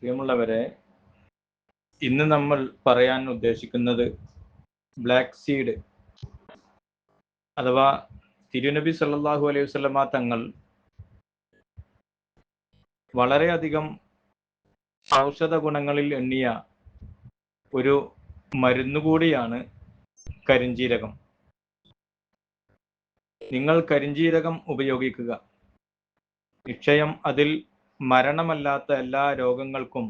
പ്രിയമുള്ളവരെ, ഇന്ന് നമ്മൾ പറയാൻ ഉദ്ദേശിക്കുന്നത് ബ്ലാക്ക് സീഡ് അഥവാ തിരുനബി സല്ലല്ലാഹു അലൈഹി വസല്ലമ തങ്ങൾ വളരെയധികം ഔഷധ ഗുണങ്ങളിൽ എണ്ണിയ ഒരു മരുന്നുകൂടിയാണ് കരിഞ്ജീരകം. നിങ്ങൾ കരിഞ്ജീരകം ഉപയോഗിക്കുക. നിശ്ചയം അതിൽ മരണമല്ലാത്ത എല്ലാ രോഗങ്ങൾക്കും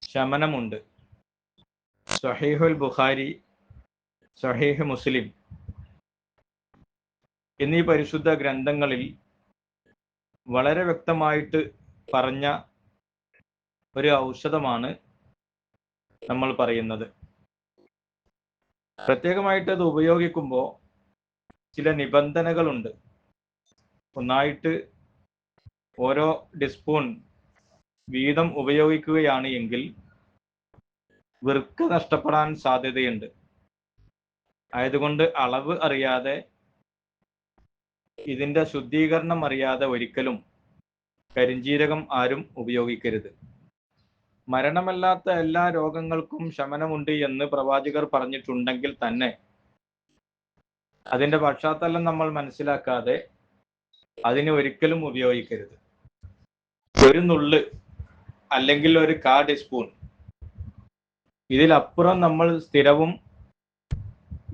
ശമനമുണ്ട്. സ്വഹീഹുൽ ബുഖാരി, സ്വഹീഹ് മുസ്ലിം എന്നീ പരിശുദ്ധ ഗ്രന്ഥങ്ങളിൽ വളരെ വ്യക്തമായിട്ട് പറഞ്ഞ ഒരു ഔഷധമാണ് നമ്മൾ പറയുന്നത്. പ്രത്യേകമായിട്ട് അത് ഉപയോഗിക്കുമ്പോൾ ചില നിബന്ധനകളുണ്ട്. ഒന്നായിട്ട് ഓരോ ടീസ്പൂൺ വീതം ഉപയോഗിക്കുകയാണ് എങ്കിൽ വൃക്ക നഷ്ടപ്പെടാൻ സാധ്യതയുണ്ട്. ആയതുകൊണ്ട് അളവ് അറിയാതെ, ഇതിൻ്റെ ശുദ്ധീകരണം അറിയാതെ ഒരിക്കലും കരിഞ്ജീരകം ആരും ഉപയോഗിക്കരുത്. മരണമല്ലാത്ത എല്ലാ രോഗങ്ങൾക്കും ശമനമുണ്ട് എന്ന് പ്രവാചകർ പറഞ്ഞിട്ടുണ്ടെങ്കിൽ തന്നെ അതിൻ്റെ പശ്ചാത്തലം നമ്മൾ മനസ്സിലാക്കാതെ അതിനെ ഒരിക്കലും ഉപയോഗിക്കരുത്. ഒരു നുള്ള് അല്ലെങ്കിൽ ഒരു 1/4 ടീസ്പൂൺ ഇതിലപ്പുറം നമ്മൾ സ്ഥിരവും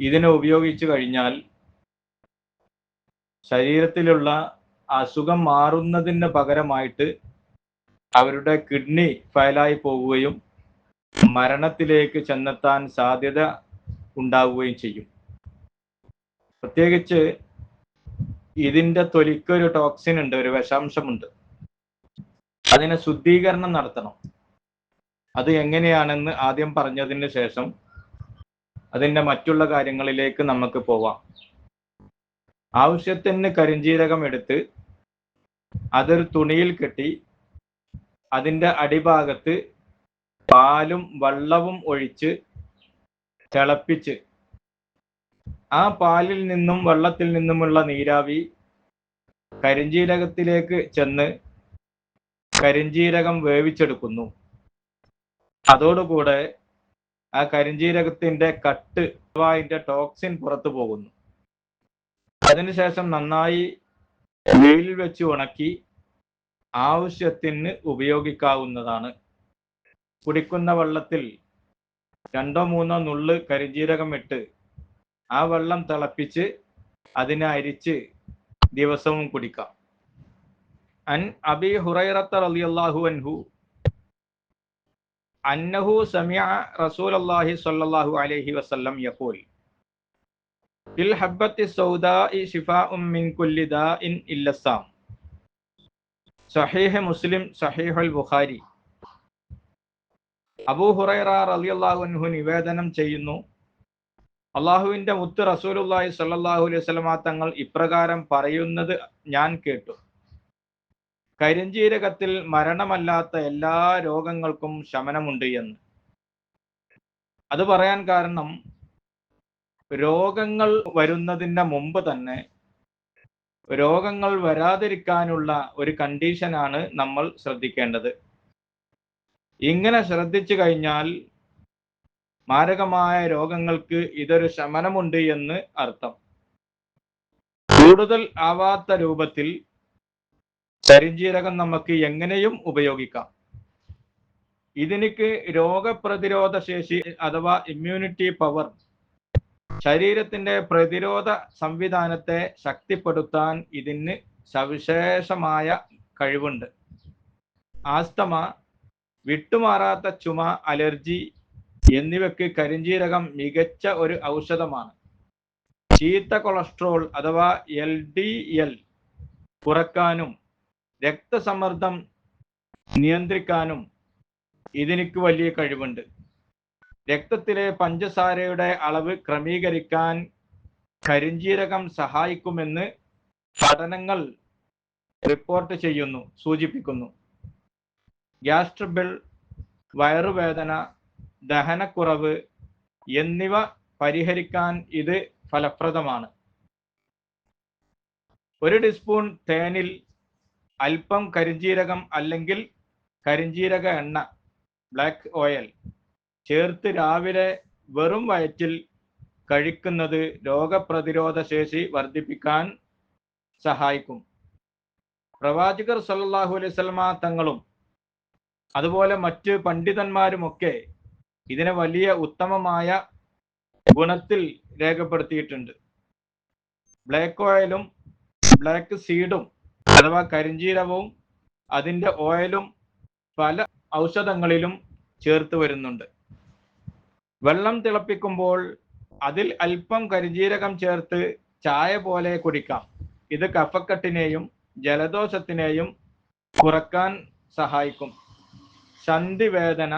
ഇതിനെ ഉപയോഗിച്ചു കഴിഞ്ഞാൽ ശരീരത്തിലുള്ള അസുഖം മാറുന്നതിന് പകരമായിട്ട് അവരുടെ കിഡ്നി ഫയലായി പോവുകയും മരണത്തിലേക്ക് ചെന്നെത്താൻ സാധ്യത ഉണ്ടാവുകയും ചെയ്യും. പ്രത്യേകിച്ച് ഇതിൻ്റെ തൊലിക്കൊരു ടോക്സിൻ ഉണ്ട്, ഒരു വിഷാംശമുണ്ട്. അതിനെ ശുദ്ധീകരണം നടത്തണം. അത് എങ്ങനെയാണെന്ന് ആദ്യം പറഞ്ഞതിന് ശേഷം അതിൻ്റെ മറ്റുള്ള കാര്യങ്ങളിലേക്ക് നമുക്ക് പോവാം. ആവശ്യത്തിന് കരിഞ്ജീരകം എടുത്ത് അതൊരു തുണിയിൽ കെട്ടി അതിൻ്റെ അടിഭാഗത്ത് പാലും വെള്ളവും ഒഴിച്ച് തിളപ്പിച്ച് ആ പാലിൽ നിന്നും വെള്ളത്തിൽ നിന്നുമുള്ള നീരാവി കരിഞ്ജീരകത്തിലേക്ക് ചെന്ന് കരിഞ്ജീരകം വേവിച്ചെടുക്കുന്നു. അതോടുകൂടെ ആ കരിഞ്ജീരകത്തിൻ്റെ കട്ട് അഥവാ അതിൻ്റെ ടോക്സിൻ പുറത്തു പോകുന്നു. അതിനുശേഷം നന്നായി വെയിലിൽ വെച്ച് ഉണക്കി ആവശ്യത്തിന് ഉപയോഗിക്കാവുന്നതാണ്. കുടിക്കുന്ന വെള്ളത്തിൽ 2-3 നുള്ള് കരിഞ്ജീരകം ഇട്ട് ആ വെള്ളം തിളപ്പിച്ച് അതിനെ അരിച്ച് ദിവസവും കുടിക്കാം. അൻ അബി ഹുറൈറത്ത റളിയല്ലാഹു അൻഹു അന്നഹു സമിഅ റസൂലല്ലാഹി സ്വല്ലല്ലാഹു അലൈഹി വസല്ലം യഖൂൽ ഫിൽ ഹബ്ബത്തി സൗദാഇ ശിഫാഉം മിൻ കുല്ലി ദാഇൻ ഇല്ലസാം. സഹീഹ് മുസ്ലിം, സഹീഹുൽ ബുഖാരി. അബൂ ഹുറൈറ റളിയല്ലാഹു അൻഹു നിവേദനം ചെയ്യുന്നു, അള്ളാഹുവിൻ്റെ മുത്ത് റസൂലുള്ളാഹി സ്വല്ലല്ലാഹു അലൈഹി വസല്ലമ തങ്ങൾ ഇപ്രകാരം പറയുന്നത് ഞാൻ കേട്ടു: കരിഞ്ജീരകത്തിൽ മരണമല്ലാത്ത എല്ലാ രോഗങ്ങൾക്കും ശമനമുണ്ട് എന്ന്. അത് പറയാൻ കാരണം, രോഗങ്ങൾ വരുന്നതിന് മുമ്പ് തന്നെ രോഗങ്ങൾ വരാതിരിക്കാനുള്ള ഒരു കണ്ടീഷനാണ് നമ്മൾ ശ്രദ്ധിക്കേണ്ടത്. ഇങ്ങനെ ശ്രദ്ധിച്ചു കഴിഞ്ഞാൽ മാരകമായ രോഗങ്ങൾക്ക് ഇതൊരു ശമനമുണ്ട് എന്ന് അർത്ഥം. കൂടുതൽ ആവാത്ത രൂപത്തിൽ കരിഞ്ജീരകം നമുക്ക് എങ്ങനെയും ഉപയോഗിക്കാം. ഇതിനിക്ക് രോഗപ്രതിരോധ ശേഷി അഥവാ ഇമ്മ്യൂണിറ്റി പവർ, ശരീരത്തിന്റെ പ്രതിരോധ സംവിധാനത്തെ ശക്തിപ്പെടുത്താൻ ഇതിന് സവിശേഷമായ കഴിവുണ്ട്. ആസ്തമ, വിട്ടുമാറാത്ത ചുമ, അലർജി എന്നിവയ്ക്ക് കരിഞ്ജീരകം മികച്ച ഒരു ഔഷധമാണ്. ചീത്ത കൊളസ്ട്രോൾ അഥവാ LDL കുറക്കാനും രക്തസമ്മർദ്ദം നിയന്ത്രിക്കാനും ഇതിനിക്ക് വലിയ കഴിവുണ്ട്. രക്തത്തിലെ പഞ്ചസാരയുടെ അളവ് ക്രമീകരിക്കാൻ കരിഞ്ജീരകം സഹായിക്കുമെന്ന് പഠനങ്ങൾ റിപ്പോർട്ട് സൂചിപ്പിക്കുന്നു. ഗ്യാസ്ട്രബിൾ, വയറുവേദന, ദഹനക്കുറവ് എന്നിവ പരിഹരിക്കാൻ ഇത് ഫലപ്രദമാണ്. 1 ടീസ്പൂൺ തേനിൽ അല്പം കരിഞ്ജീരകം അല്ലെങ്കിൽ കരിഞ്ജീരക എണ്ണ, ബ്ലാക്ക് ഓയിൽ ചേർത്ത് രാവിലെ വെറും വയറ്റിൽ കഴിക്കുന്നത് രോഗപ്രതിരോധ ശേഷി വർദ്ധിപ്പിക്കാൻ സഹായിക്കും. പ്രവാചകർ സല്ലല്ലാഹു അലൈഹി വസല്ലമ തങ്ങളും അതുപോലെ മറ്റ് പണ്ഡിതന്മാരുമൊക്കെ ഇതിനെ വലിയ ഉത്തമമായ ഗുണത്തിൽ രേഖപ്പെടുത്തിയിട്ടുണ്ട്. ബ്ലാക്ക് ഓയിലും ബ്ലാക്ക് സീഡും അഥവാ കരിഞ്ജീരകവും അതിൻ്റെ ഓയിലും പല ഔഷധങ്ങളിലും ചേർത്ത് വരുന്നുണ്ട്. വെള്ളം തിളപ്പിക്കുമ്പോൾ അതിൽ അല്പം കരിഞ്ജീരകം ചേർത്ത് ചായ പോലെ കുടിക്കാം. ഇത് കഫക്കെട്ടിനെയും ജലദോഷത്തിനെയും കുറക്കാൻ സഹായിക്കും. സന്ധിവേദന,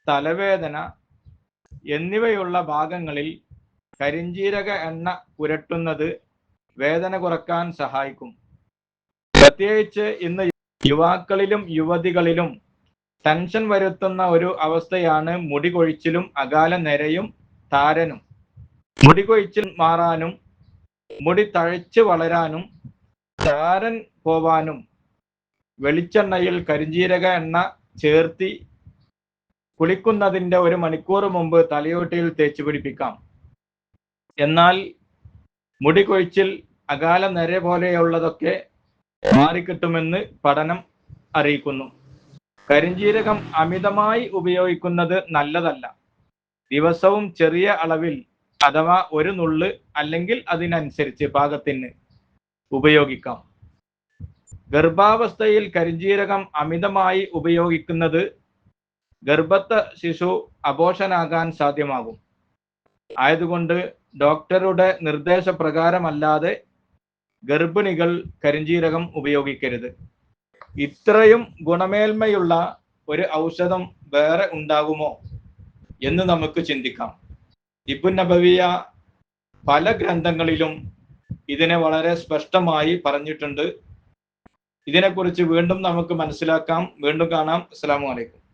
തലവേദന എന്നിവയുള്ള ഭാഗങ്ങളിൽ കരിഞ്ജീരക എണ്ണ പുരട്ടുന്നത് വേദന കുറക്കാൻ സഹായിക്കും. പ്രത്യേകിച്ച് ഇന്ന് യുവാക്കളിലും യുവതികളിലും ടെൻഷൻ വരുത്തുന്ന ഒരു അവസ്ഥയാണ് മുടി കൊഴിച്ചിലും അകാല നരയും താരനും. മുടി കൊഴിച്ചിൽ മാറാനും മുടി തഴച്ച് വളരാനും താരൻ പോവാനും വെളിച്ചെണ്ണയിൽ കരിഞ്ജീരക എണ്ണ ചേർത്തി കുളിക്കുന്നതിൻ്റെ 1 മണിക്കൂർ മുമ്പ് തലയോട്ടിയിൽ തേച്ച് പിടിപ്പിക്കാം. എന്നാൽ മുടി കൊഴിച്ചിൽ, അകാല നര പോലെയുള്ളതൊക്കെ മാറിക്കിട്ടുമെന്ന് പഠനം അറിയിക്കുന്നു. കരിഞ്ജീരകം അമിതമായി ഉപയോഗിക്കുന്നത് നല്ലതല്ല. ദിവസവും ചെറിയ അളവിൽ അഥവാ 1 നുള്ള് അല്ലെങ്കിൽ അതിനനുസരിച്ച് പാകത്തിന് ഉപയോഗിക്കാം. ഗർഭാവസ്ഥയിൽ കരിഞ്ജീരകം അമിതമായി ഉപയോഗിക്കുന്നത് ഗർഭസ്ഥ ശിശു അബോഷനാകാൻ സാധ്യമാകും. ആയതുകൊണ്ട് ഡോക്ടറുടെ നിർദ്ദേശപ്രകാരമല്ലാതെ ഗർഭിണികൾ കരിഞ്ജീരകം ഉപയോഗിക്കരുത്. ഇത്രയും ഗുണമേന്മയുള്ള ഒരു ഔഷധം വേറെ ഉണ്ടാകുമോ എന്ന് നമുക്ക് ചിന്തിക്കാം. ഇബ്നു നബവിയ പല ഗ്രന്ഥങ്ങളിലും ഇതിനെ വളരെ സ്പഷ്ടമായി പറഞ്ഞിട്ടുണ്ട്. ഇതിനെക്കുറിച്ച് വീണ്ടും നമുക്ക് മനസ്സിലാക്കാം. വീണ്ടും കാണാം. അസ്സലാമു അലൈക്കും.